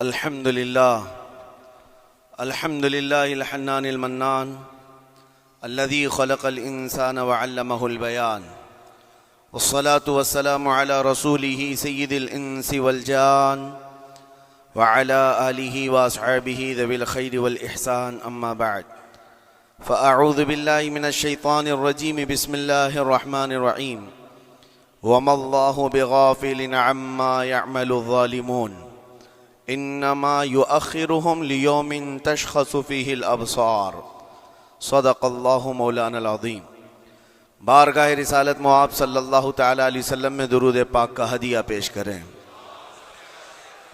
الحمد لله الحنان المنان الذي خلق الإنسان وعلمه البيان والصلاة والسلام على رسوله سيد الإنس والجان وعلى آله وأصحابه ذوي الخير والإحسان أما بعد فأعوذ بالله من الشيطان الرجيم بسم الله الرحمن الرحيم وما الله بغافل عما يعمل الظالمون انما يؤخرهم ليوم تشخص فيه الابصار صدق اللہ مولانا العظیم۔ بارگاہ رسالت مآب صلی اللہ تعالی علیہ وسلم میں درود پاک کا ہدیہ پیش کریں۔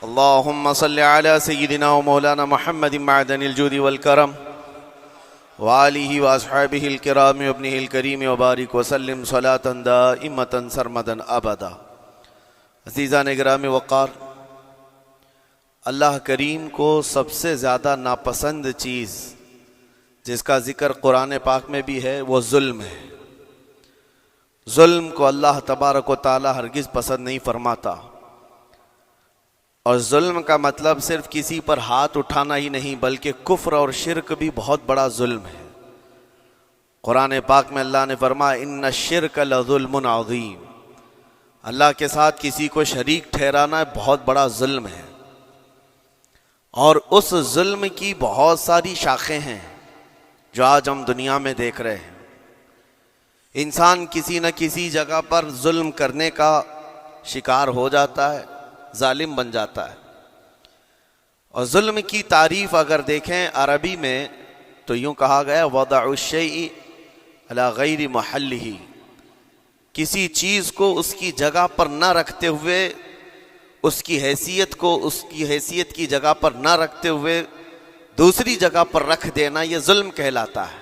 اللہم صلی علی سیدنا و مولانا محمد معدن الجود والکرم وآلہ واصحابہ الکرام وابنہ الکریم وبارک وسلم صلاة دائمة سرمدا ابدا۔ عزیزان گرامی وقار، اللہ کریم کو سب سے زیادہ ناپسند چیز جس کا ذکر قرآن پاک میں بھی ہے وہ ظلم ہے۔ ظلم کو اللہ تبارک و تعالی ہرگز پسند نہیں فرماتا، اور ظلم کا مطلب صرف کسی پر ہاتھ اٹھانا ہی نہیں بلکہ کفر اور شرک بھی بہت بڑا ظلم ہے۔ قرآن پاک میں اللہ نے فرمایا ان الشرک لظلم عظیم، اللہ کے ساتھ کسی کو شریک ٹھہرانا بہت بڑا ظلم ہے، اور اس ظلم کی بہت ساری شاخیں ہیں جو آج ہم دنیا میں دیکھ رہے ہیں۔ انسان کسی نہ کسی جگہ پر ظلم کرنے کا شکار ہو جاتا ہے، ظالم بن جاتا ہے۔ اور ظلم کی تعریف اگر دیکھیں عربی میں تو یوں کہا گیا وضع الشیء علی غیر محلہ، کسی چیز کو اس کی جگہ پر نہ رکھتے ہوئے، اس کی حیثیت کو اس کی حیثیت کی جگہ پر نہ رکھتے ہوئے دوسری جگہ پر رکھ دینا، یہ ظلم کہلاتا ہے۔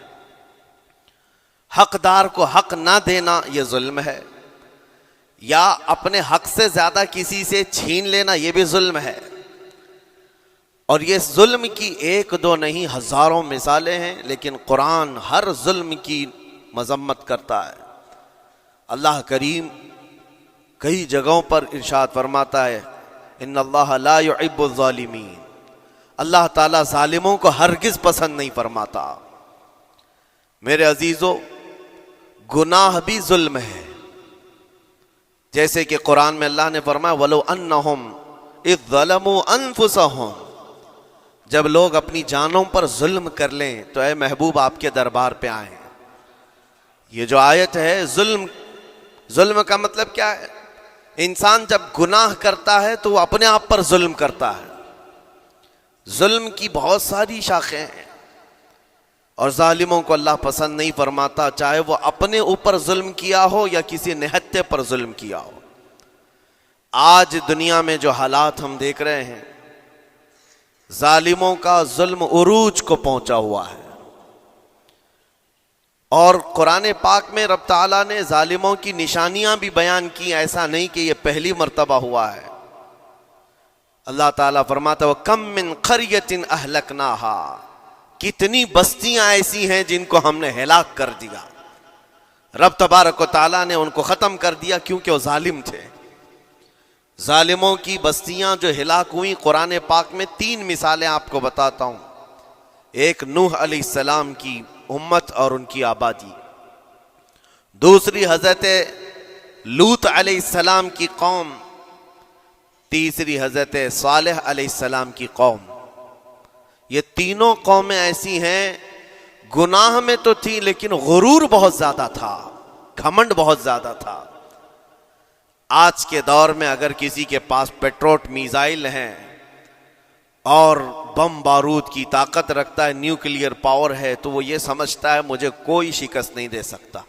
حقدار کو حق نہ دینا یہ ظلم ہے، یا اپنے حق سے زیادہ کسی سے چھین لینا یہ بھی ظلم ہے۔ اور یہ ظلم کی ایک دو نہیں ہزاروں مثالیں ہیں، لیکن قرآن ہر ظلم کی مذمت کرتا ہے۔ اللہ کریم کئی جگہوں پر ارشاد فرماتا ہے ان اللہ لا يحب الظالمین، اللہ تعالیٰ ظالموں کو ہرگز پسند نہیں فرماتا۔ میرے عزیزو، گناہ بھی ظلم ہے، جیسے کہ قرآن میں اللہ نے فرمایا وَلَوْ أَنَّهُمْ إِذْ ظَلَمُوا أَنفُسَهُمْ، جب لوگ اپنی جانوں پر ظلم کر لیں تو اے محبوب آپ کے دربار پہ آئیں۔ یہ جو آیت ہے، ظلم کا مطلب کیا ہے؟ انسان جب گناہ کرتا ہے تو وہ اپنے آپ پر ظلم کرتا ہے۔ ظلم کی بہت ساری شاخیں ہیں، اور ظالموں کو اللہ پسند نہیں فرماتا، چاہے وہ اپنے اوپر ظلم کیا ہو یا کسی نہتے پر ظلم کیا ہو۔ آج دنیا میں جو حالات ہم دیکھ رہے ہیں، ظالموں کا ظلم عروج کو پہنچا ہوا ہے، اور قرآن پاک میں رب تعالیٰ نے ظالموں کی نشانیاں بھی بیان کی، ایسا نہیں کہ یہ پہلی مرتبہ ہوا ہے۔ اللہ تعالیٰ فرماتا ہے وَكَم مِّن قَرْيَةٍ أَهْلَكْنَاهَا، کتنی بستیاں ایسی ہیں جن کو ہم نے ہلاک کر دیا۔ رب تبارک و تعالیٰ نے ان کو ختم کر دیا کیونکہ وہ ظالم تھے۔ ظالموں کی بستیاں جو ہلاک ہوئیں، قرآن پاک میں 3 مثالیں آپ کو بتاتا ہوں۔ ایک نوح علیہ السلام کی امت اور ان کی آبادی، دوسری حضرت لوط علیہ السلام کی قوم، تیسری حضرت صالح علیہ السلام کی قوم۔ یہ تینوں قومیں ایسی ہیں، گناہ میں تو تھی لیکن غرور بہت زیادہ تھا، گھمنڈ بہت زیادہ تھا۔ آج کے دور میں اگر کسی کے پاس پیٹروٹ میزائل ہیں اور بم بارود کی طاقت رکھتا ہے، نیوکلیئر پاور ہے، تو وہ یہ سمجھتا ہے مجھے کوئی شکست نہیں دے سکتا۔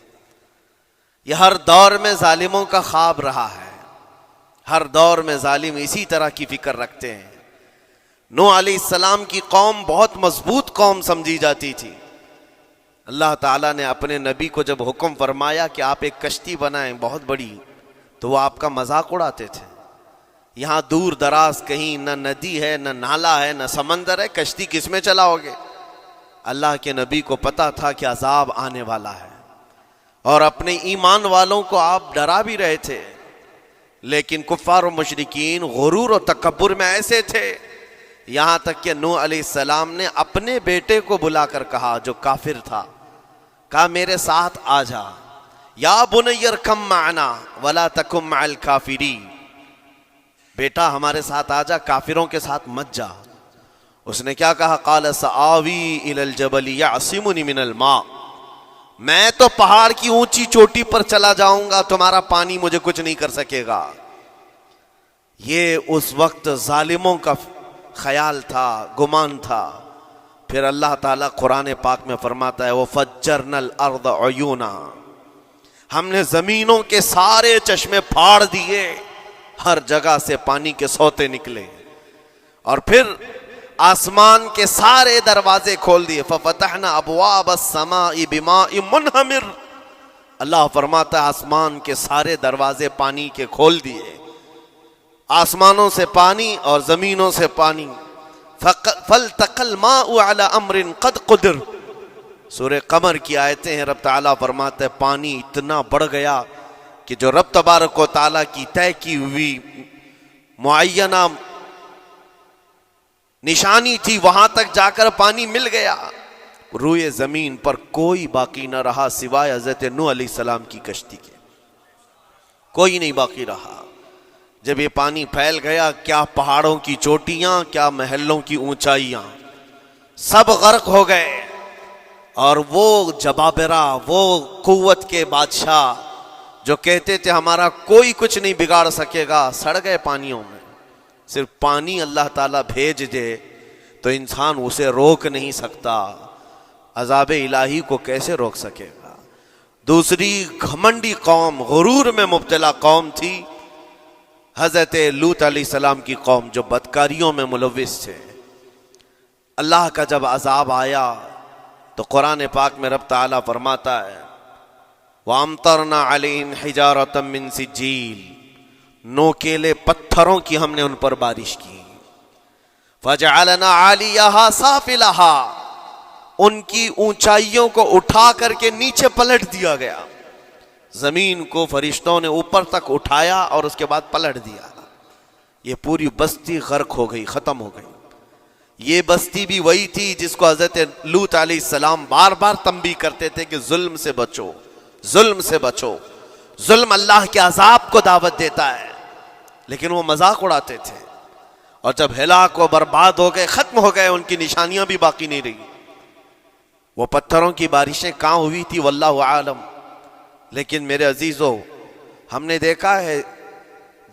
یہ ہر دور میں ظالموں کا خواب رہا ہے، ہر دور میں ظالم اسی طرح کی فکر رکھتے ہیں۔ نوح علیہ السلام کی قوم بہت مضبوط قوم سمجھی جاتی تھی۔ اللہ تعالیٰ نے اپنے نبی کو جب حکم فرمایا کہ آپ ایک کشتی بنائیں بہت بڑی، تو وہ آپ کا مذاق اڑاتے تھے۔ یہاں دور دراز کہیں نہ ندی ہے، نہ نالا ہے، نہ سمندر ہے، کشتی کس میں چلاؤ گے؟ اللہ کے نبی کو پتا تھا کہ عذاب آنے والا ہے، اور اپنے ایمان والوں کو آپ ڈرا بھی رہے تھے، لیکن کفار و مشرکین غرور و تکبر میں ایسے تھے یہاں تک کہ نوح علیہ السلام نے اپنے بیٹے کو بلا کر کہا جو کافر تھا، کہا میرے ساتھ آ جا، یا بنی ارکم معنا ولا تکن مع الکافرین، بیٹا ہمارے ساتھ آ جا، کافروں کے ساتھ مت جا۔ اس نے کیا کہا؟ قال سآوی الی الجبل یعصمنی من الماء، میں تو پہاڑ کی اونچی چوٹی پر چلا جاؤں گا، تمہارا پانی مجھے کچھ نہیں کر سکے گا۔ یہ اس وقت ظالموں کا خیال تھا، گمان تھا۔ پھر اللہ تعالیٰ قرآن پاک میں فرماتا ہے وَفَجَّرْنَا الْأَرْضَ عُيُونًا، ہم نے زمینوں کے سارے چشمے پھاڑ دیے، ہر جگہ سے پانی کے سوتے نکلے، اور پھر آسمان کے سارے دروازے کھول دیے۔ فَفَتَحْنَا أَبْوَابَ السَّمَاءِ بِمَاءٍ مُنْهَمِرٍ، اللہ فرماتا ہے آسمان کے سارے دروازے پانی کے کھول دیے، آسمانوں سے پانی اور زمینوں سے پانی۔ فَالْتَقَى الْمَاءُ عَلَى أَمْرٍ قَدْ قُدِرَ، سورہ قمر کی آیتیں ہیں، رب تعالیٰ فرماتا ہے پانی اتنا بڑھ گیا کہ جو رب تبارک و تعالیٰ کی طے کی ہوئی معینہ نشانی تھی وہاں تک جا کر پانی مل گیا، روئے زمین پر کوئی باقی نہ رہا سوائے حضرت نوح علیہ السلام کی کشتی کے، کوئی نہیں باقی رہا۔ جب یہ پانی پھیل گیا، کیا پہاڑوں کی چوٹیاں، کیا محلوں کی اونچائیاں، سب غرق ہو گئے، اور وہ جبابرہ، وہ قوت کے بادشاہ جو کہتے تھے ہمارا کوئی کچھ نہیں بگاڑ سکے گا، سڑ گئے پانیوں میں۔ صرف پانی اللہ تعالیٰ بھیج دے تو انسان اسے روک نہیں سکتا، عذاب الہی کو کیسے روک سکے گا؟ دوسری گھمنڈی قوم، غرور میں مبتلا قوم تھی حضرت لوط علیہ السلام کی قوم، جو بدکاریوں میں ملوث تھے۔ اللہ کا جب عذاب آیا تو قرآن پاک میں رب تعالیٰ فرماتا ہے وَأَمْطَرْنَا عَلَيْهِمْ حِجَارَةً مِّن سِجِّيلٍ، نوکیلے پتھروں کی ہم نے ان پر بارش کی۔ فَجَعَلْنَا عَالِيَهَا سَافِلَهَا، ان کی اونچائیوں کو اٹھا کر کے نیچے پلٹ دیا گیا، زمین کو فرشتوں نے اوپر تک اٹھایا اور اس کے بعد پلٹ دیا، یہ پوری بستی غرق ہو گئی، ختم ہو گئی۔ یہ بستی بھی وہی تھی جس کو حضرت لوط علیہ السلام بار بار تنبیہ کرتے تھے کہ ظلم سے بچو، ظلم سے بچو، ظلم اللہ کے عذاب کو دعوت دیتا ہے، لیکن وہ مذاق اڑاتے تھے، اور جب ہلاک و برباد ہو گئے، ختم ہو گئے، ان کی نشانیاں بھی باقی نہیں رہی۔ وہ پتھروں کی بارشیں کہاں ہوئی تھی واللہ عالم، لیکن میرے عزیزو ہم نے دیکھا ہے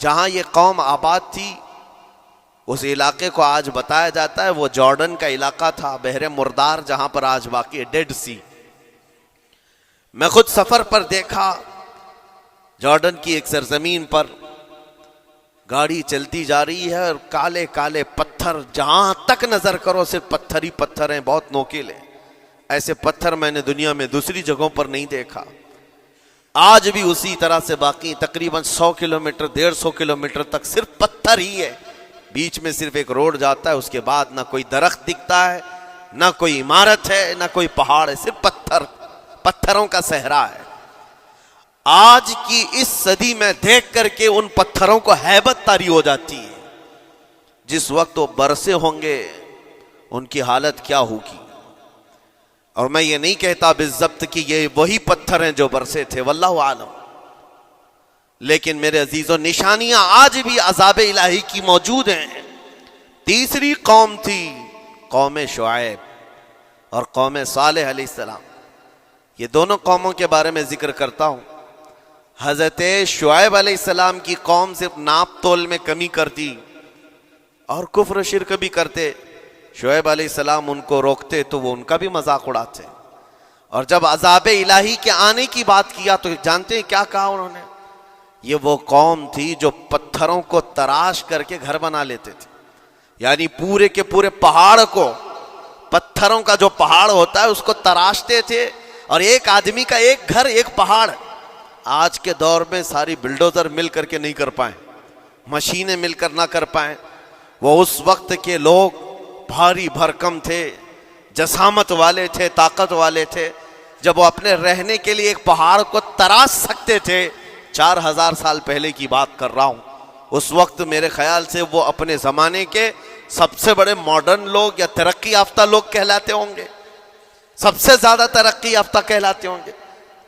جہاں یہ قوم آباد تھی اس علاقے کو آج بتایا جاتا ہے وہ جارڈن کا علاقہ تھا، بحر مردار جہاں پر آج باقی ہے، ڈیڈ سی۔ میں خود سفر پر دیکھا، جارڈن کی ایک سرزمین پر گاڑی چلتی جا رہی ہے اور کالے کالے پتھر، جہاں تک نظر کرو صرف پتھر ہی پتھر ہیں، بہت نوکیلے، ایسے پتھر میں نے دنیا میں دوسری جگہوں پر نہیں دیکھا۔ آج بھی اسی طرح سے باقی تقریباً 100 کلومیٹر 150 کلومیٹر تک صرف پتھر ہی ہے، بیچ میں صرف ایک روڈ جاتا ہے، اس کے بعد نہ کوئی درخت دکھتا ہے، نہ کوئی عمارت ہے، نہ کوئی پہاڑ ہے، صرف پتھر، پتھروں کا صحرا ہے۔ آج کی اس صدی میں دیکھ کر کے ان پتھروں کو ہیبت طاری ہو جاتی ہے، جس وقت وہ برسے ہوں گے ان کی حالت کیا ہوگی۔ اور میں یہ نہیں کہتا بالضبط کہ یہ وہی پتھر ہیں جو برسے تھے، واللہ عالم، لیکن میرے عزیزوں نشانیاں آج بھی عذاب الہی کی موجود ہیں۔ تیسری قوم تھی قوم شعیب اور قوم صالح علیہ السلام، یہ دونوں قوموں کے بارے میں ذکر کرتا ہوں۔ حضرت شعیب علیہ السلام کی قوم صرف ناپ تول میں کمی کرتی اور کفر و شرک بھی کرتے، شعیب علیہ السلام ان کو روکتے تو وہ ان کا بھی مذاق اڑاتے، اور جب عذاب الہی کے آنے کی بات کیا تو جانتے ہیں کیا کہا انہوں نے؟ یہ وہ قوم تھی جو پتھروں کو تراش کر کے گھر بنا لیتے تھے، یعنی پورے کے پورے پہاڑ کو، پتھروں کا جو پہاڑ ہوتا ہے اس کو تراشتے تھے، اور ایک آدمی کا ایک گھر ایک پہاڑ۔ آج کے دور میں ساری بلڈوزر مل کر کے نہیں کر پائیں، مشینیں مل کر نہ کر پائیں، وہ اس وقت کے لوگ بھاری بھرکم تھے، جسامت والے تھے، طاقت والے تھے، جب وہ اپنے رہنے کے لیے ایک پہاڑ کو تراش سکتے تھے۔ 4000 سال پہلے کی بات کر رہا ہوں، اس وقت میرے خیال سے وہ اپنے زمانے کے سب سے بڑے ماڈرن لوگ یا ترقی یافتہ لوگ کہلاتے ہوں گے، سب سے زیادہ ترقی یافتہ کہلاتے ہوں گے.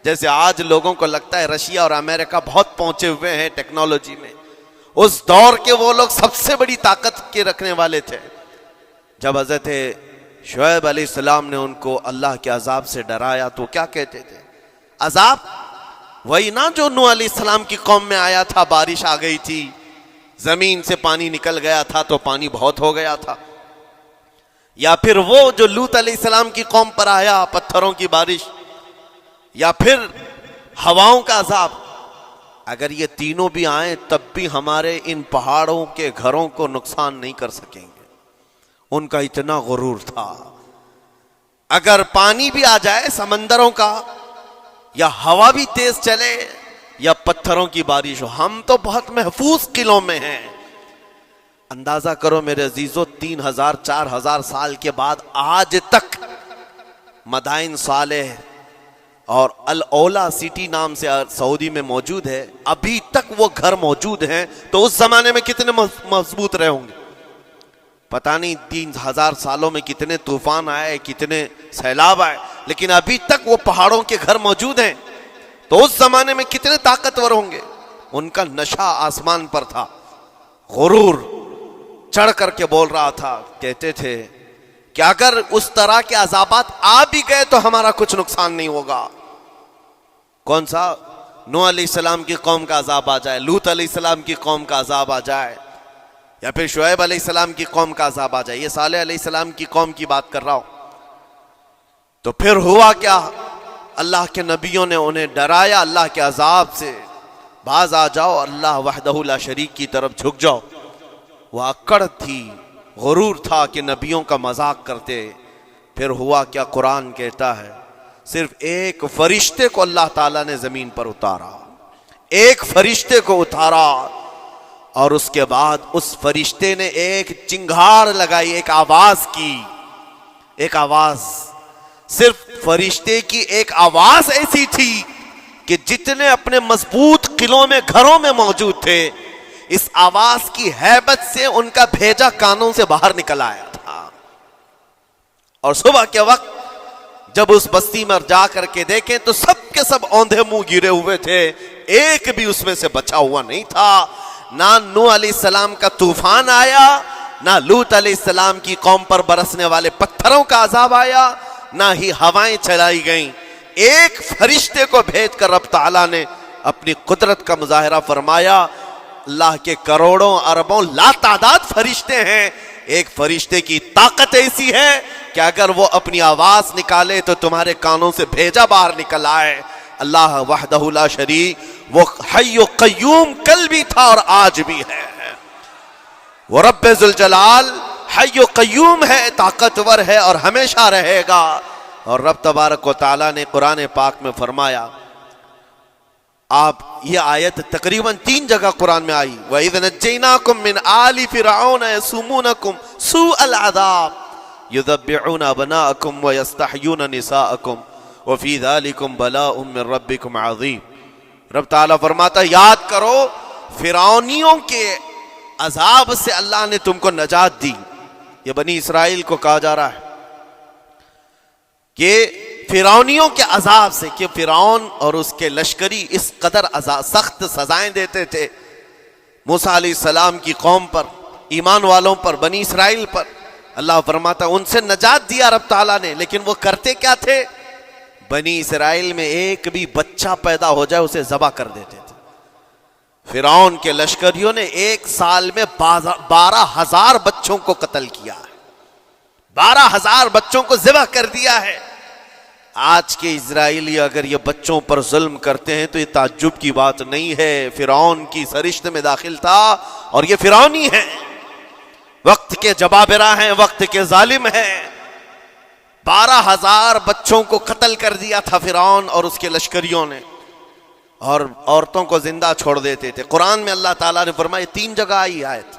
جیسے آج لوگوں کو لگتا ہے رشیا اور امریکہ بہت پہنچے ہوئے ہیں ٹیکنالوجی میں، اس دور کے وہ لوگ سب سے بڑی طاقت کے رکھنے والے تھے. جب حضرت شعیب علیہ السلام نے ان کو اللہ کے عذاب سے ڈرایا تو کیا کہتے تھے؟ عذاب وہی نا جو نوح علیہ السلام کی قوم میں آیا تھا، بارش آ گئی تھی، زمین سے پانی نکل گیا تھا تو پانی بہت ہو گیا تھا. یا پھر وہ جو لوط علیہ السلام کی قوم پر آیا، پتھروں کی بارش، یا پھر ہواؤں کا عذاب. اگر یہ تینوں بھی آئیں تب بھی ہمارے ان پہاڑوں کے گھروں کو نقصان نہیں کر سکیں گے. ان کا اتنا غرور تھا. اگر پانی بھی آ جائے سمندروں کا، یا ہوا بھی تیز چلے، یا پتھروں کی بارش ہو، ہم تو بہت محفوظ قلعوں میں ہیں. اندازہ کرو میرے عزیزو، 3000 4000 سال کے بعد آج تک مدائن صالح اور الاولا سٹی نام سے سعودی میں موجود ہے، ابھی تک وہ گھر موجود ہیں. تو اس زمانے میں کتنے مضبوط رہے ہوں گے؟ پتہ نہیں 3000 سالوں میں کتنے طوفان آئے، کتنے سیلاب آئے، لیکن ابھی تک وہ پہاڑوں کے گھر موجود ہیں. تو اس زمانے میں کتنے طاقتور ہوں گے. ان کا نشہ آسمان پر تھا، غرور چڑھ کر کے بول رہا تھا. کہتے تھے کہ اگر اس طرح کے عذابات آ بھی گئے تو ہمارا کچھ نقصان نہیں ہوگا. کون سا؟ نوح علیہ السلام کی قوم کا عذاب آ جائے، لوط علیہ السلام کی قوم کا عذاب آ جائے، یا پھر شعیب علیہ السلام کی قوم کا عذاب آ جائے. یہ صالح علیہ السلام کی قوم کی بات کر رہا ہوں. تو پھر ہوا کیا؟ اللہ کے نبیوں نے انہیں ڈرایا اللہ کے عذاب سے. باز آ جاؤ، اللہ وحدہ لا شریک کی طرف جھک جاؤ. وہ اکڑ تھی، غرور تھا کہ نبیوں کا مذاق کرتے. پھر ہوا کیا؟ قرآن کہتا ہے صرف ایک فرشتے کو اللہ تعالیٰ نے زمین پر اتارا، ایک فرشتے کو اتارا، اور اس کے بعد اس فرشتے نے ایک چنگھاڑ لگائی، ایک آواز کی. ایک آواز، صرف فرشتے کی ایک آواز ایسی تھی کہ جتنے اپنے مضبوط قلعوں میں گھروں میں موجود تھے، اس آواز کی ہیبت سے ان کا بھیجا کانوں سے باہر نکل آیا تھا. اور صبح کے وقت جب اس بستی میں جا کر کے دیکھیں تو سب کے سب اوندھے منہ گرے ہوئے تھے، ایک بھی اس میں سے بچا ہوا نہیں تھا. نہ نوح علیہ السلام کا طوفان آیا، نہ لوط علیہ السلام کی قوم پر برسنے والے پتھروں کا عذاب آیا، نہ ہی ہوائیں چلائی گئیں. ایک فرشتے کو بھیج کر رب تعالیٰ نے اپنی قدرت کا مظاہرہ فرمایا. اللہ کے کروڑوں اربوں لا تعداد فرشتے ہیں، ایک فرشتے کی طاقت ایسی ہے کہ اگر وہ اپنی آواز نکالے تو تمہارے کانوں سے بھیجا باہر نکل آئے. اللہ وحدہ لا شریک، وہ حی و قیوم کل بھی تھا اور آج بھی ہے. وہ رب ذوالجلال حی و قیوم ہے، طاقتور ہے اور ہمیشہ رہے گا. اور رب تبارک و تعالیٰ نے قرآن پاک میں فرمایا، آپ یہ آیت تقریباً 3 جگہ قرآن میں آئی، وَإِذْ نَجَّيْنَاكُمْ مِنْ آلِ فِرْعَوْنَ يَسُومُونَكُمْ سُوءَ الْعَذَابِ يُذَبِّحُونَ أَبْنَاءَكُمْ وَيَسْتَحْيُونَ نِسَاءَكُمْ وَفِي ذَلِكُمْ بَلَاءٌ مِّن رَبِّكُمْ عَظِيمٌ. رب تعالیٰ فرماتا یاد کرو فرعونیوں کے عذاب سے اللہ نے تم کو نجات دی. یہ بنی اسرائیل کو کہا جا رہا ہے کہ فرعونیوں کے عذاب سے، کہ فرعون اور اس کے لشکری اس قدر سخت سزائیں دیتے تھے موسیٰ علیہ السلام کی قوم پر، ایمان والوں پر، بنی اسرائیل پر. اللہ فرماتا ان سے نجات دیا رب تعالیٰ نے. لیکن وہ کرتے کیا تھے؟ بنی اسرائیل میں ایک بھی بچہ پیدا ہو جائے اسے ذبح کر دیتے تھے. فرعون کے لشکریوں نے ایک سال میں 12,000 بچوں کو قتل کیا ہے، 12,000 بچوں کو ذبح کر دیا ہے. آج کے اسرائیلی اگر یہ بچوں پر ظلم کرتے ہیں تو یہ تعجب کی بات نہیں ہے. فرعون کی سرشت میں داخل تھا اور یہ فرعونی ہیں، وقت کے جبابرہ ہیں، وقت کے ظالم ہیں. 12,000 بچوں کو قتل کر دیا تھا فرعون اور اس کے لشکریوں نے، اور عورتوں کو زندہ چھوڑ دیتے تھے. قرآن میں اللہ تعالیٰ نے فرمایا 3 جگہ آئی آیت،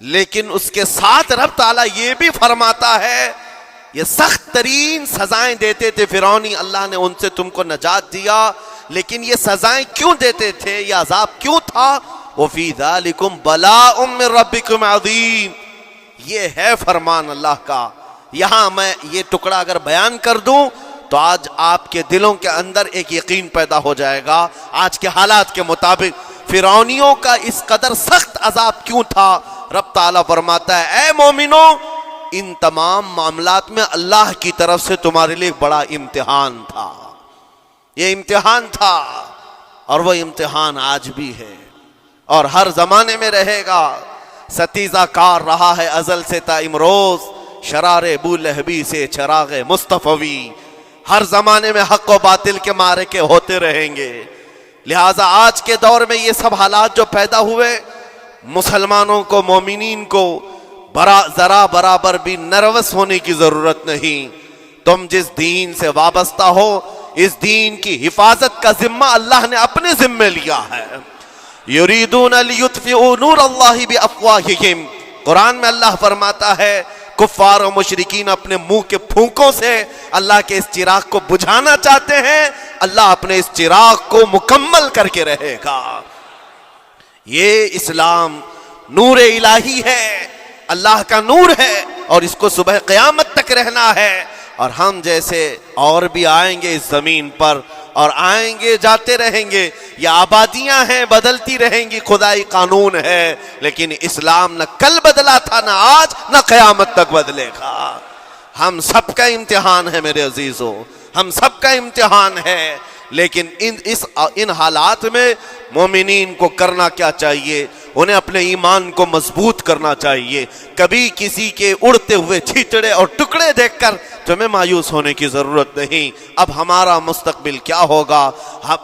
لیکن اس کے ساتھ رب تعالیٰ یہ بھی فرماتا ہے یہ سخت ترین سزائیں دیتے تھے فرعونی، اللہ نے ان سے تم کو نجات دیا. لیکن یہ سزائیں کیوں دیتے تھے، یہ عذاب کیوں تھا؟ وَفِي ذَلِكُمْ بَلَاءٌ مِّن رَبِّكُمْ عَظِيمٌ. یہ ہے فرمان اللہ کا. یہاں میں یہ ٹکڑا اگر بیان کر دوں تو آج آپ کے دلوں کے اندر ایک یقین پیدا ہو جائے گا. آج کے حالات کے مطابق فرعونیوں کا اس قدر سخت عذاب کیوں تھا؟ رب تعالیٰ فرماتا ہے اے مومنو، ان تمام معاملات میں اللہ کی طرف سے تمہارے لیے بڑا امتحان تھا. یہ امتحان تھا اور وہ امتحان آج بھی ہے اور ہر زمانے میں رہے گا. ستیزہ کار رہا ہے ازل سے تا امروز، شرار ابو لہبی سے چراغ مصطفی. ہر زمانے میں حق و باطل کے معرکے ہوتے رہیں گے. لہٰذا آج کے دور میں یہ سب حالات جو پیدا ہوئے، مسلمانوں کو، مومنین کو ذرا برابر بھی نروس ہونے کی ضرورت نہیں. تم جس دین سے وابستہ ہو، اس دین کی حفاظت کا ذمہ اللہ نے اپنے ذمہ لیا ہے. یریدون لیطفئوا نور اللہ بافواہہم. قرآن میں اللہ فرماتا ہے کفار و مشرکین اپنے منہ کے پھونکوں سے اللہ کے اس چراغ کو بجھانا چاہتے ہیں، اللہ اپنے اس چراغ کو مکمل کر کے رہے گا. یہ اسلام نور الہی ہے، اللہ کا نور ہے اور اس کو صبح قیامت تک رہنا ہے. اور ہم جیسے اور بھی آئیں گے اس زمین پر اور آئیں گے جاتے رہیں گے. یہ آبادیاں ہیں، بدلتی رہیں گی، خدائی قانون ہے، لیکن اسلام نہ کل بدلا تھا، نہ آج، نہ قیامت تک بدلے گا. ہم سب کا امتحان ہے میرے عزیزو، ہم سب کا امتحان ہے. لیکن ان حالات میں مومنین کو کرنا کیا چاہیے؟ انہیں اپنے ایمان کو مضبوط کرنا چاہیے. کبھی کسی کے اڑتے ہوئے چھیٹڑے اور ٹکڑے دیکھ کر تمہیں مایوس ہونے کی ضرورت نہیں. اب ہمارا مستقبل کیا ہوگا؟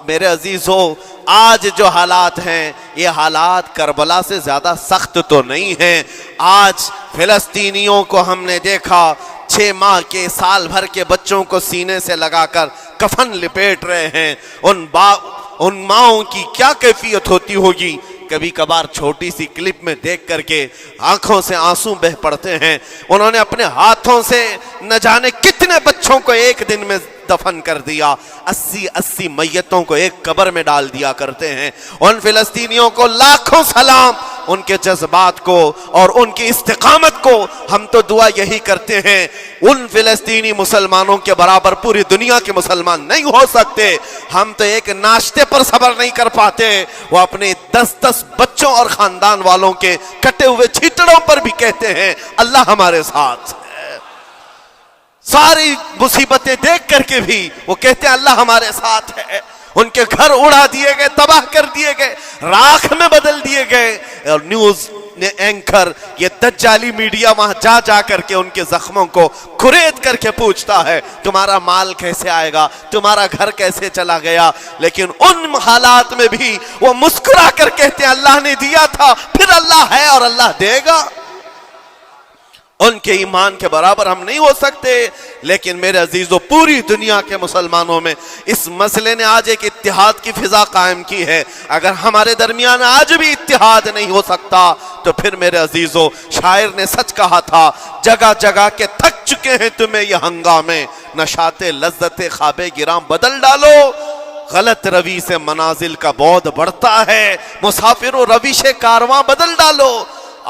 میرے عزیزو، آج جو حالات ہیں یہ حالات کربلا سے زیادہ سخت تو نہیں ہیں. آج فلسطینیوں کو ہم نے دیکھا 6 ماہ کے، سال بھر کے بچوں کو سینے سے لگا کر کفن لپیٹ رہے ہیں. ان ماؤں کی کیا کیفیت ہوتی ہوگی؟ کبھی کبھار چھوٹی سی کلپ میں دیکھ کر کے آنکھوں سے آنسو بہ پڑتے ہیں. انہوں نے اپنے ہاتھوں سے نہ جانے کتنے بچوں کو ایک دن میں دفن کر دیا. 80 میتوں کو ایک قبر میں ڈال دیا کرتے ہیں. ان فلسطینیوں کو لاکھوں سلام، ان کے جذبات کو اور ان کی استقامت کو. ہم تو دعا یہی کرتے ہیں ان فلسطینی مسلمانوں کے برابر پوری دنیا کے مسلمان نہیں ہو سکتے. ہم تو ایک ناشتے پر صبر نہیں کر پاتے، وہ اپنے 10 بچوں اور خاندان والوں کے کٹے ہوئے چھیٹڑوں پر بھی کہتے ہیں اللہ ہمارے ساتھ ہے. ساری مصیبتیں دیکھ کر کے بھی وہ کہتے ہیں اللہ ہمارے ساتھ ہے. ان کے گھر اڑا دیے گئے، تباہ کر دیے گئے، راکھ میں بدل دیے گئے. اور نیوز اینکر، یہ دجالی میڈیا وہاں جا کر کے ان کے زخموں کو کھرید کر کے پوچھتا ہے تمہارا مال کیسے آئے گا، تمہارا گھر کیسے چلا گیا. لیکن ان حالات میں بھی وہ مسکرا کر کہتے ہیں اللہ نے دیا تھا، پھر اللہ ہے اور اللہ دے گا. ان کے ایمان کے برابر ہم نہیں ہو سکتے. لیکن میرے عزیزو، پوری دنیا کے مسلمانوں میں اس مسئلے نے آج ایک اتحاد کی فضا قائم کی ہے. اگر ہمارے درمیان آج بھی اتحاد نہیں ہو سکتا تو پھر میرے عزیزو، شاعر نے سچ کہا تھا جگہ جگہ کے تھک چکے ہیں تمہیں یہ ہنگامے، نشاط لذت خواب گراں بدل ڈالو. غلط روی سے منازل کا بعد بڑھتا ہے، مسافرو روش کارواں بدل ڈالو.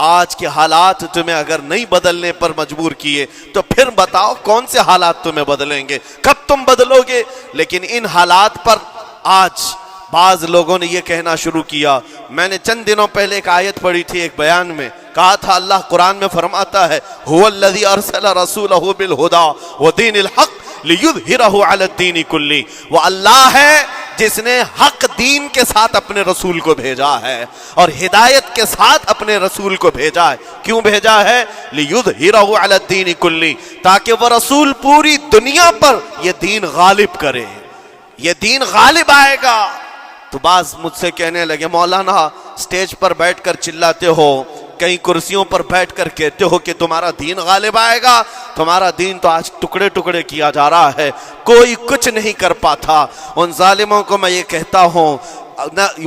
آج کے حالات تمہیں اگر نہیں بدلنے پر مجبور کیے تو پھر بتاؤ کون سے حالات تمہیں بدلیں گے، کب تم بدلو گے؟ لیکن ان حالات پر آج بعض لوگوں نے یہ کہنا شروع کیا. میں نے چند دنوں پہلے ایک آیت پڑھی تھی، ایک بیان میں کہا تھا اللہ قرآن میں فرماتا ہے هو الذی ارسل رسولہ بالہدی ودین الحق لیظہرہ علی الدین کلہ. وہ اللہ ہے جس نے حق دین کے ساتھ اپنے رسول کو بھیجا ہے اور ہدایت کے ساتھ اپنے رسول کو بھیجا ہے. کیوں بھیجا ہے؟ لیظہرہ علی الدین کلہ، تاکہ وہ رسول پوری دنیا پر یہ دین غالب کرے. یہ دین غالب آئے گا. تو بعض مجھ سے کہنے لگے مولانا سٹیج پر بیٹھ کر چلاتے ہو، کئی کرسیوں پر بیٹھ کر کہتے ہو کہ تمہارا دین غالب آئے گا. تمہارا دین تو آج ٹکڑے ٹکڑے کیا جا رہا ہے، کوئی کچھ نہیں کر پاتا. ان ظالموں کو میں یہ کہتا ہوں،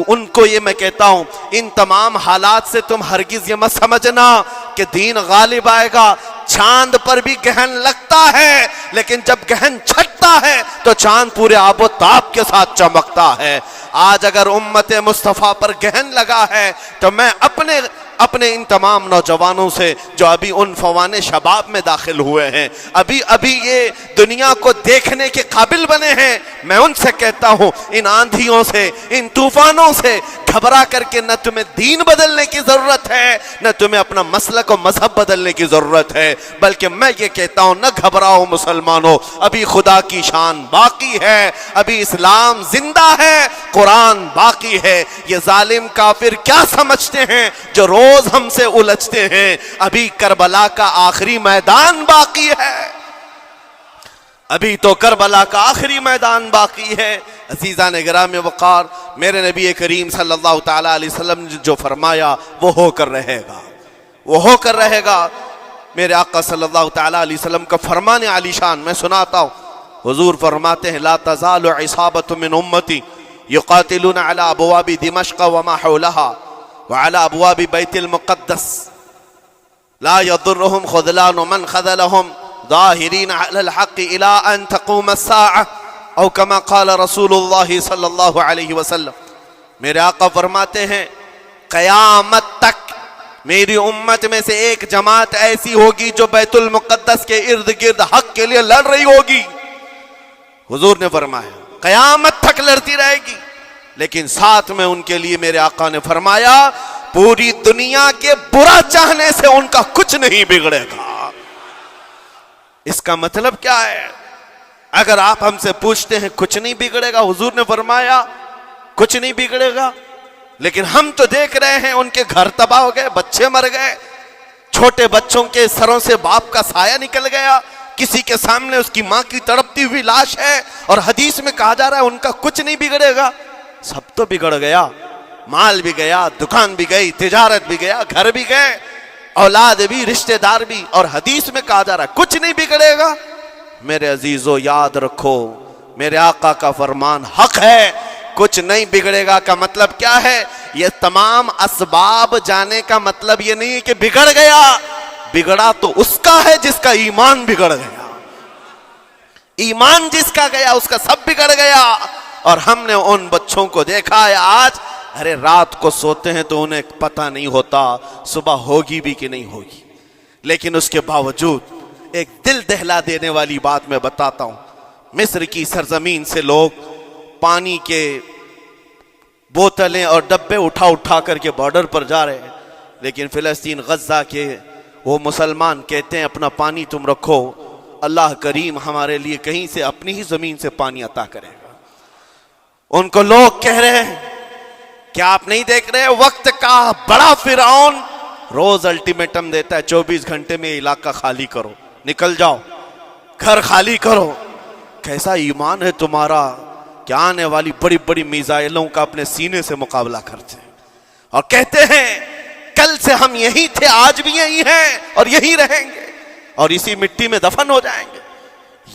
ان کو یہ میں کہتا ہوں، ان تمام حالات سے تم ہرگز یہ مت سمجھنا کہ دین غالب آئے گا. چاند پر بھی گہن لگتا ہے، لیکن جب گہن چھٹتا ہے تو چاند پورے آب و تاب کے ساتھ چمکتا ہے. آج اگر امت مصطفیٰ پر گہن لگا ہے تو میں اپنے اپنے ان تمام نوجوانوں سے جو ابھی ان فوان شباب میں داخل ہوئے ہیں، ابھی یہ دنیا کو دیکھنے کے قابل بنے ہیں، میں ان سے کہتا ہوں ان آندھیوں سے، ان طوفانوں سے گھبرا کر کے نہ تمہیں دین بدلنے کی ضرورت ہے، نہ تمہیں اپنا مسلک و مذہب بدلنے کی ضرورت ہے، بلکہ میں یہ کہتا ہوں نہ گھبراؤ مسلمانوں، ابھی خدا کی شان باقی ہے، ابھی اسلام زندہ ہے، قرآن باقی ہے۔ یہ ظالم کافر کیا سمجھتے ہیں جو روز ہم سے الجھتے ہیں؟ ابھی کربلا کا آخری میدان باقی ہے، ابھی تو کربلا کا آخری میدان باقی ہے۔ عزیزان گرامی وقار، میرے نبی کریم صلی اللہ تعالی علیہ وسلم نے جو فرمایا وہ ہو کر رہے گا، وہ ہو کر رہے گا۔ میرے آقا صلی اللہ تعالی علیہ وسلم کا فرمان عالی شان میں سناتا ہوں۔ حضور فرماتے ہیں لا تزال عصابۃ من امتی یقاتلون علی ابواب دمشق وما حولها وعلى ابواب بیت المقدس لا يضرهم خذلان من خذلهم ظاہرین علی الحق الى ان تقوم الساعة او کما قال رسول اللہ صلی اللہ علیہ وسلم۔ میرے آقا فرماتے ہیں قیامت تک میری امت میں سے ایک جماعت ایسی ہوگی جو بیت المقدس کے ارد گرد حق کے لیے لڑ رہی ہوگی۔ حضور نے فرمایا قیامت تک لڑتی رہے گی، لیکن ساتھ میں ان کے لیے میرے آقا نے فرمایا پوری دنیا کے برا چاہنے سے ان کا کچھ نہیں بگڑے گا۔ اس کا مطلب کیا ہے؟ اگر آپ ہم سے پوچھتے ہیں کچھ نہیں بگڑے گا، حضور نے فرمایا کچھ نہیں بگڑے گا، لیکن ہم تو دیکھ رہے ہیں ان کے گھر تباہ ہو گئے، بچے مر گئے، چھوٹے بچوں کے سروں سے باپ کا سایہ نکل گیا، کسی کے سامنے اس کی ماں کی تڑپتی ہوئی لاش ہے، اور حدیث میں کہا جا رہا ہے ان کا کچھ نہیں بگڑے گا۔ سب تو بگڑ گیا، مال بھی گیا، دکان بھی گئی، تجارت بھی گیا، گھر بھی گئے، اولاد بھی، رشتہ دار بھی، اور حدیث میں کہا جا رہا ہے کچھ نہیں بگڑے گا۔ میرے عزیزو یاد رکھو میرے آقا کا فرمان حق ہے، کچھ نہیں بگڑے گا کا مطلب کیا ہے؟ یہ تمام اسباب جانے کا مطلب یہ نہیں کہ بگڑ گیا، بگڑا تو اس کا ہے جس کا ایمان بگڑ گیا، ایمان جس کا گیا اس کا سب بگڑ گیا۔ اور ہم نے ان بچوں کو دیکھا ہے آج، ارے رات کو سوتے ہیں تو انہیں پتہ نہیں ہوتا صبح ہوگی بھی کہ نہیں ہوگی، لیکن اس کے باوجود ایک دل دہلا دینے والی بات میں بتاتا ہوں۔ مصر کی سرزمین سے لوگ پانی کے بوتلیں اور ڈبے اٹھا کر کے بارڈر پر جا رہے ہیں، لیکن فلسطین غزہ کے وہ مسلمان کہتے ہیں اپنا پانی تم رکھو، اللہ کریم ہمارے لیے کہیں سے اپنی ہی زمین سے پانی عطا کرے گا۔ ان کو لوگ کہہ رہے ہیں کیا آپ نہیں دیکھ رہے وقت کا بڑا فرعون روز الٹیمیٹم دیتا ہے 24 گھنٹے میں علاقہ خالی کرو، نکل جاؤ، گھر خالی کرو۔ کیسا ایمان ہے تمہارا کہ آنے والی بڑی بڑی میزائلوں کا اپنے سینے سے مقابلہ کرتے ہیں، اور کہتے ہیں کل سے ہم یہی تھے، آج بھی یہی ہیں اور یہی رہیں گے اور اسی مٹی میں دفن ہو جائیں گے۔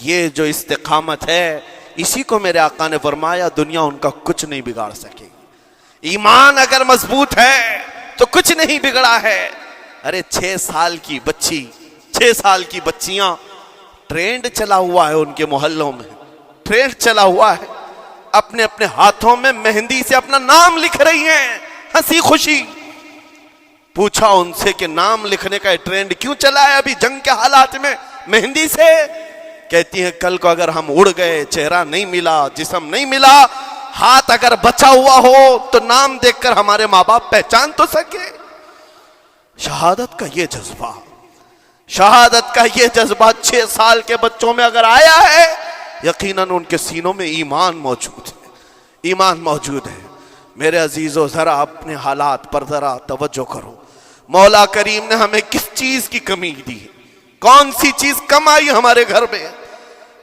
یہ جو استقامت ہے، اسی کو میرے آقا نے فرمایا دنیا ان کا کچھ نہیں بگاڑ سکے گی۔ ایمان اگر مضبوط ہے تو کچھ نہیں بگڑا ہے۔ ارے 6 سال کی بچی، 6 سال کی بچیاں، ٹرینڈ چلا ہوا ہے ان کے محلوں میں، ٹرینڈ چلا ہوا ہے، اپنے اپنے ہاتھوں میں مہندی سے اپنا نام لکھ رہی ہیں، ہنسی خوشی۔ پوچھا ان سے کہ نام لکھنے کا ٹرینڈ کیوں چلا ہے ابھی جنگ کے حالات میں مہندی سے؟ کہتی ہیں کل کو اگر ہم اڑ گئے، چہرہ نہیں ملا، جسم نہیں ملا، ہاتھ اگر بچا ہوا ہو تو نام دیکھ کر ہمارے ماں باپ پہچان تو سکے۔ شہادت کا یہ جذبہ، شہادت کا یہ جذبہ 6 سال کے بچوں میں اگر آیا ہے، یقیناً ان کے سینوں میں ایمان موجود ہے، ایمان موجود ہے۔ میرے عزیزو ذرا اپنے حالات پر ذرا توجہ کرو، مولا کریم نے ہمیں کس چیز کی کمی دی ہے؟ کون سی چیز کم آئی ہمارے گھر میں؟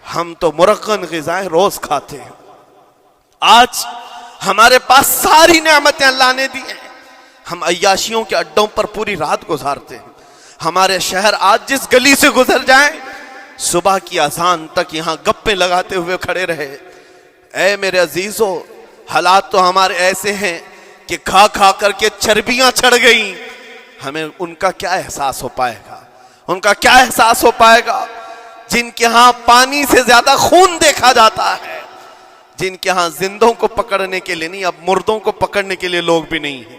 ہم تو مرغن غذائیں روز کھاتے ہیں، آج ہمارے پاس ساری نعمتیں اللہ نے دی ہیں، ہم عیاشیوں کے اڈوں پر پوری رات گزارتے ہیں۔ ہمارے شہر آج جس گلی سے گزر جائیں، صبح کی اذان تک یہاں گپیں لگاتے ہوئے کھڑے رہے۔ اے میرے عزیزو، حالات تو ہمارے ایسے ہیں کہ کھا کھا کر کے چربیاں چڑھ گئیں، ہمیں ان کا کیا احساس ہو پائے گا؟ ان کا کیا احساس ہو پائے گا جن کے ہاں پانی سے زیادہ خون دیکھا جاتا ہے، جن کے ہاں زندوں کو پکڑنے کے لیے نہیں، اب مردوں کو پکڑنے کے لیے لوگ بھی نہیں ہیں۔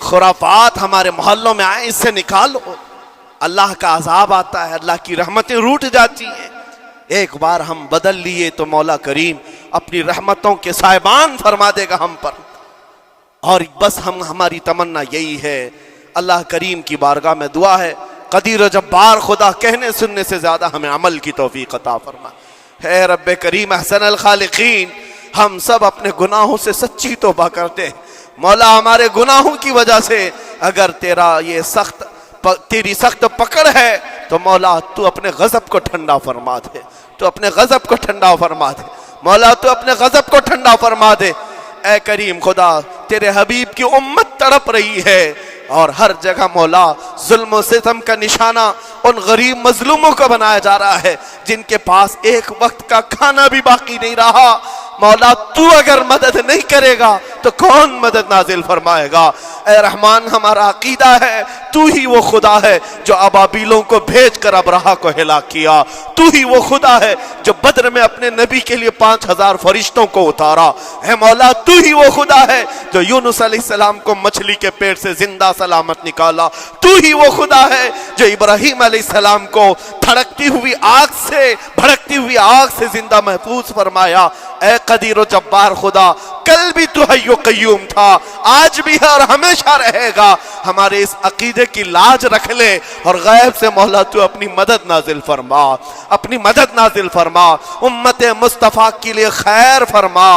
خرافات ہمارے محلوں میں آئے، اس سے نکالو۔ اللہ کا عذاب آتا ہے، اللہ کی رحمتیں روٹ جاتی ہیں۔ ایک بار ہم بدل لیے تو مولا کریم اپنی رحمتوں کے سائبان فرما دے گا ہم پر، اور بس ہماری تمنا یہی ہے۔ اللہ کریم کی بارگاہ میں دعا ہے، قدیر و جبار خدا کہنے سننے سے زیادہ ہمیں عمل کی توفیق عطا فرما۔ اے رب کریم احسن الخالقین، ہم سب اپنے گناہوں سے سچی توبہ کرتے ہیں مولا۔ ہمارے گناہوں کی وجہ سے اگر تیری سخت پکڑ ہے تو مولا تو اپنے غضب کو ٹھنڈا فرما دے، تو اپنے غضب کو ٹھنڈا فرما دے مولا، تو اپنے غضب کو ٹھنڈا فرما دے۔ اے کریم خدا، تیرے حبیب کی امت تڑپ رہی ہے، اور ہر جگہ مولا ظلم و ستم کا نشانہ ان غریب مظلوموں کو بنایا جا رہا ہے جن کے پاس ایک وقت کا کھانا بھی باقی نہیں رہا۔ مولا تو اگر مدد نہیں کرے گا تو کون مدد نازل فرمائے گا؟ اے رحمان، ہمارا عقیدہ ہے تو ہی وہ خدا ہے جو ابابیلوں کو بھیج کر ابرہہ کو ہلاک کیا، تو ہی وہ خدا ہے جو بدر میں اپنے نبی کے لیے 5000 فرشتوں کو اتارا۔ اے مولا، تو ہی وہ خدا ہے جو یونس علیہ السلام کو مچھلی کے پیٹ سے زندہ سلامت نکالا، تو ہی وہ خدا ہے جو ابراہیم علیہ السلام کو بھڑکتی ہوئی آگ سے زندہ محفوظ فرمایا۔ اے قدیر و جبار خدا، کل بھی تو حی و قیوم تھا، آج بھی ہے اور ہمیشہ رہے گا۔ ہمارے اس عقیدے کی لاج رکھ لے، اور غیب سے مولا تو اپنی مدد نازل فرما، اپنی مدد نازل فرما، امت مصطفیٰ کے لیے خیر فرما،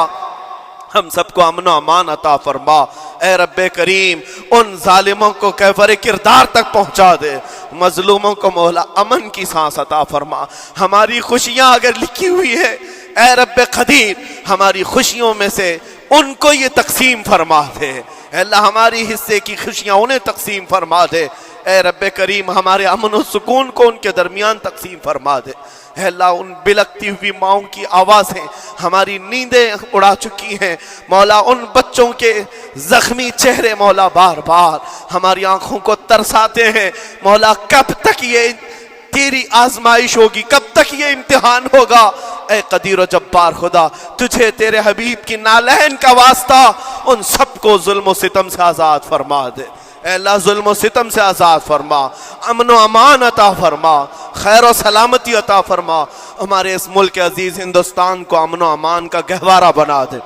ہم سب کو امن و امان عطا فرما۔ اے رب کریم، ان ظالموں کو کیفر کردار تک پہنچا دے، مظلوموں کو مولا امن کی سانس عطا فرما۔ ہماری خوشیاں اگر لکھی ہوئی ہے اے رب قدیر، ہماری خوشیوں میں سے ان کو یہ تقسیم فرما دے۔ اے اللہ، ہماری حصے کی خوشیاں انہیں تقسیم فرما دے۔ اے رب کریم، ہمارے امن و سکون کو ان کے درمیان تقسیم فرما دے۔ اے اللہ، ان بلکتی ہوئی ماؤں کی آوازیں ہماری نیندیں اڑا چکی ہیں مولا، ان بچوں کے زخمی چہرے مولا بار بار ہماری آنکھوں کو ترساتے ہیں مولا۔ کب تک یہ تیری آزمائش ہوگی، کب تک یہ امتحان ہوگا؟ اے قدیر و جبار خدا، تجھے تیرے حبیب کی نالین کا واسطہ ان سب کو ظلم و ستم سے آزاد فرما دے۔ اے اللہ، ظلم و ستم سے آزاد فرما، امن و امان عطا فرما، خیر و سلامتی عطا فرما، ہمارے اس ملک عزیز ہندوستان کو امن و امان کا گہوارہ بنا دے۔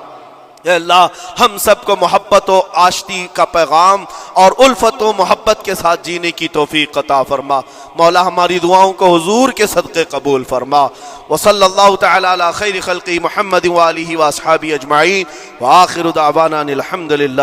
اے اللہ، ہم سب کو محبت و آشتی کا پیغام اور الفت و محبت کے ساتھ جینے کی توفیق عطا فرما مولا۔ ہماری دعاؤں کو حضور کے صدقے قبول فرما۔ وصلی اللہ تعالی علی خیر خلقہ محمد وآلہ واصحابہ اجمعین، وآخر دعوانا الحمدللہ۔